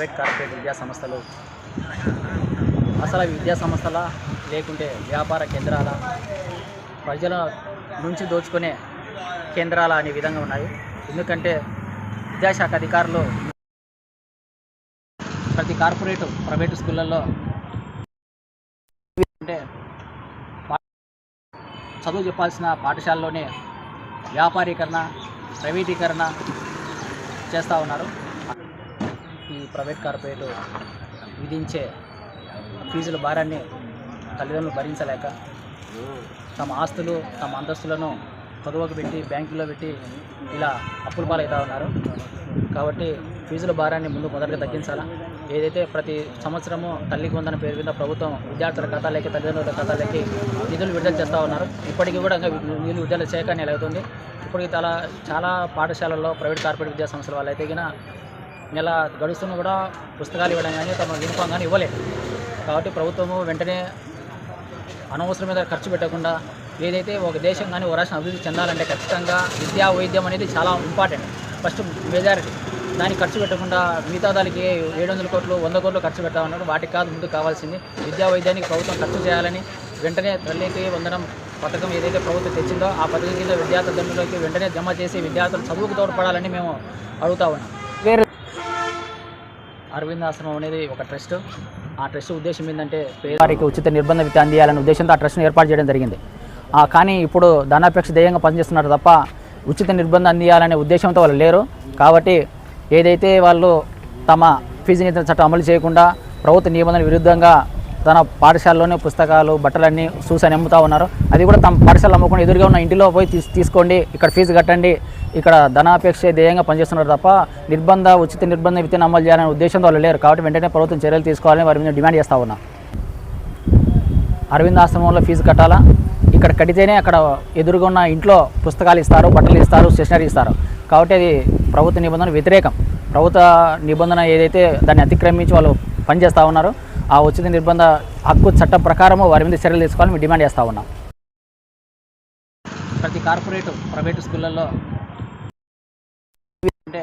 Private corporate విద్యా సంస్థలు అసలు విద్యా సంస్థల లేకుంటే వ్యాపార కేంద్రాల ప్రజల నుంచి దోచుకునే కేంద్రాల అనే విధంగా ఉన్నాయి. ఎందుకంటే విద్యాశాఖ అధికారులు ప్రతి ప్రైవేటు స్కూళ్ళల్లో అంటే చదువు చెప్పాల్సిన పాఠశాలలోనే వ్యాపారీకరణ ప్రైవేటీకరణ చేస్తూ ఉన్నారు. ఈ ప్రైవేట్ కార్పొరేట్ విధించే ఫీజుల భారాన్ని తల్లిదండ్రులు భరించలేక తమ ఆస్తులు తమ అంతస్తులను చదువుకు పెట్టి బ్యాంకులో పెట్టి ఇలా అప్పుల పాలవుతూ ఉన్నారు. కాబట్టి ఫీజుల భారాన్ని మొదటగా తగ్గించాలా. ఏదైతే ప్రతి సంవత్సరము తల్లికి వందన పేరు మీద ప్రభుత్వం విద్యార్థుల ఖాతాలకి తల్లిదండ్రుల ఖాతాలకి నిధులు విడుదల చేస్తూ ఉన్నారు. ఇప్పటికీ కూడా నిధులు విడుదల చేయక నెల అవుతుంది. ఇప్పటికీ చాలా పాఠశాలల్లో ప్రైవేట్ కార్పొరేట్ విద్యా సంస్థల వాళ్ళైతే నెల గడుస్తున్న కూడా పుస్తకాలు ఇవ్వడం కానీ తమ యూనిఫామ్ కానీ ఇవ్వలేదు. కాబట్టి ప్రభుత్వము వెంటనే అనవసరం మీద ఖర్చు పెట్టకుండా ఏదైతే ఒక దేశం కానీ ఒక రాష్ట్రం అభివృద్ధి చెందాలంటే ఖచ్చితంగా విద్యా వైద్యం అనేది చాలా ఇంపార్టెంట్, ఫస్ట్ మెజారిటీ. దానికి ఖర్చు పెట్టకుండా మిగతా దానికి 700 కోట్లు 100 కోట్లు ఖర్చు పెడతా ఉన్నారు. వాటికి కాదు ముందు కావాల్సింది విద్యా వైద్యానికి ప్రభుత్వం ఖర్చు చేయాలని వెంటనే తల్లికి వందనం పథకం ఏదైతే ప్రభుత్వం తెచ్చిందో ఆ పథకం కింద విద్యార్థుల దండులోకి వెంటనే జమ చేసి విద్యార్థులు చదువుకు తోడ్పడాలని మేము అడుగుతా ఉన్నాం. అరవింద్ ఆశ్రమం అనేది ఒక ట్రస్ట్. ఆ ట్రస్ట్ ఉద్దేశం ఏంటంటే పేదవారికి ఉచిత నిర్బంధ విద్య అందియాలనే ఉద్దేశంతో ఆ ట్రస్ట్ను ఏర్పాటు చేయడం జరిగింది. కానీ ఇప్పుడు ధనాపేక్ష ధ్యేయంగా పనిచేస్తున్నారు తప్ప ఉచిత నిర్బంధం అందియాలనే ఉద్దేశంతో వాళ్ళు లేరు. కాబట్టి ఏదైతే వాళ్ళు తమ ఫీజు నియంత్రణ చట్టం అమలు చేయకుండా ప్రభుత్వ నిబంధనల విరుద్ధంగా తన పాఠశాలలోనే పుస్తకాలు బట్టలన్నీ చూసని అమ్ముతూ ఉన్నారు. అది కూడా తమ పాఠశాల అమ్ముకుని ఎదురుగా ఉన్న ఇంటిలో పోయి తీసుకోండి, ఇక్కడ ఫీజు కట్టండి, ఇక్కడ ధనాపేక్ష ధ్యేయంగా పనిచేస్తున్నారు తప్ప ఉచిత నిర్బంధ విద్యను అమలు చేయాలనే ఉద్దేశంతో వాళ్ళు లేరు. కాబట్టి వెంటనే ప్రభుత్వం చర్యలు తీసుకోవాలని వారి మీద డిమాండ్ చేస్తూ ఉన్నాం. అరవింద్ ఆశ్రమంలో ఫీజు కట్టాలా, ఇక్కడ కడితేనే అక్కడ ఎదురుగా ఉన్న ఇంట్లో పుస్తకాలు ఇస్తారు, బట్టలు ఇస్తారు, స్టేషనరీ ఇస్తారు. కాబట్టి అది ప్రభుత్వ నిబంధన వ్యతిరేకం. ప్రభుత్వ నిబంధన ఏదైతే దాన్ని అతిక్రమించి వాళ్ళు పనిచేస్తూ ఉన్నారో ఆ ఉచిత నిర్బంధ హక్కు చట్టం ప్రకారము వారి మీద చర్యలు తీసుకోవాలని మేము డిమాండ్ చేస్తూ ఉన్నాం. ప్రతి ప్రైవేటు స్కూళ్ళల్లో అంటే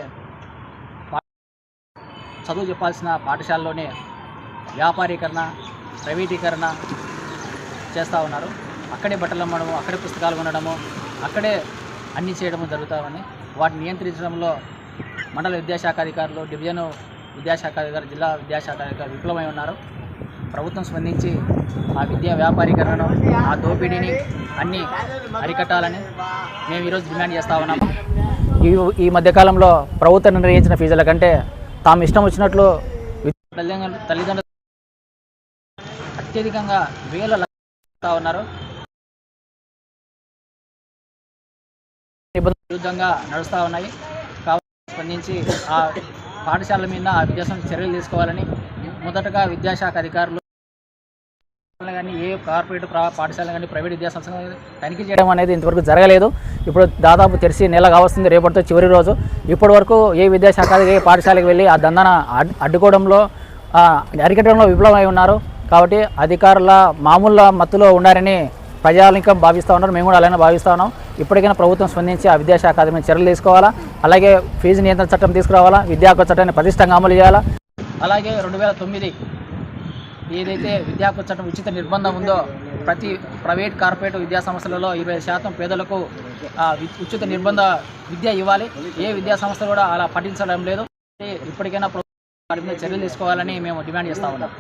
చదువు చెప్పాల్సిన పాఠశాలలోనే వ్యాపారీకరణ ప్రైవేటీకరణ చేస్తూ ఉన్నారు. అక్కడే బట్టలు అమ్మడము, అక్కడే పుస్తకాలు కొనడము, అక్కడే అన్నీ చేయడము జరుగుతామని వాటిని నియంత్రించడంలో మండల విద్యాశాఖ అధికారులు, డివిజన్ విద్యాశాఖ అధికారులు, జిల్లా విద్యాశాఖ అధికారులు విఫలమై ఉన్నారు. ప్రభుత్వం స్పందించి ఆ విద్యా వ్యాపారీకరణను ఆ దోపిడీని అన్నీ అరికట్టాలని మేము ఈరోజు డిమాండ్ చేస్తూ ఉన్నాము. ఈ మధ్యకాలంలో ప్రభుత్వం నిర్ణయించిన ఫీజుల కంటే తాము ఇష్టం వచ్చినట్లు తల్లిదండ్రులు అత్యధికంగా వేల లక్షలు ఉన్నారు. విరుద్ధంగా నడుస్తూ ఉన్నాయి. కాబట్టి స్పందించి ఆ పాఠశాలల మీద ఆ విద్యాసంస్థ చర్యలు తీసుకోవాలని మొదటగా విద్యాశాఖ అధికారులు కానీ ఏ కార్పొరేట్ పాఠశాల కానీ ప్రైవేట్ విద్యాసంస్థ తనిఖీ చేయడం అనేది ఇంతవరకు జరగలేదు. ఇప్పుడు దాదాపు తెరిచి నెల కావస్తుంది, రేపటితో చివరి రోజు. ఇప్పటి వరకు ఏ విద్యాశాఖ ఏ పాఠశాలకు వెళ్ళి ఆ దందాన అడ్డుకోవడంలో అరికట్టడంలో విఫలమై ఉన్నారు. కాబట్టి అధికారుల మామూలు మత్తులో ఉండారని ప్రజానికం భావిస్తూ ఉన్నారు. మేము కూడా అలానే భావిస్తూ ఉన్నాం. ఇప్పటికైనా ప్రభుత్వం స్పందించి ఆ విద్యాశాఖ మీద చర్యలు తీసుకోవాలా. అలాగే ఫీజు నియంత్రణ చట్టం తీసుకురావాలా, విద్యా హక్కు చట్టాన్ని పటిష్టంగా అమలు చేయాలా. అలాగే 2009 ఏదైతే విద్యా హక్కు చట్టం ఉచిత నిర్బంధం ఉందో ప్రతి ప్రైవేట్ కార్పొరేట్ విద్యా సంస్థలలో 20% పేదలకు ఉచిత నిర్బంధ విద్య ఇవ్వాలి. ఏ విద్యా సంస్థ కూడా అలా పఠించడం లేదు. ఇప్పటికైనా ప్రభుత్వం వారి మీద చర్యలు తీసుకోవాలని మేము డిమాండ్ చేస్తూ ఉన్నాం.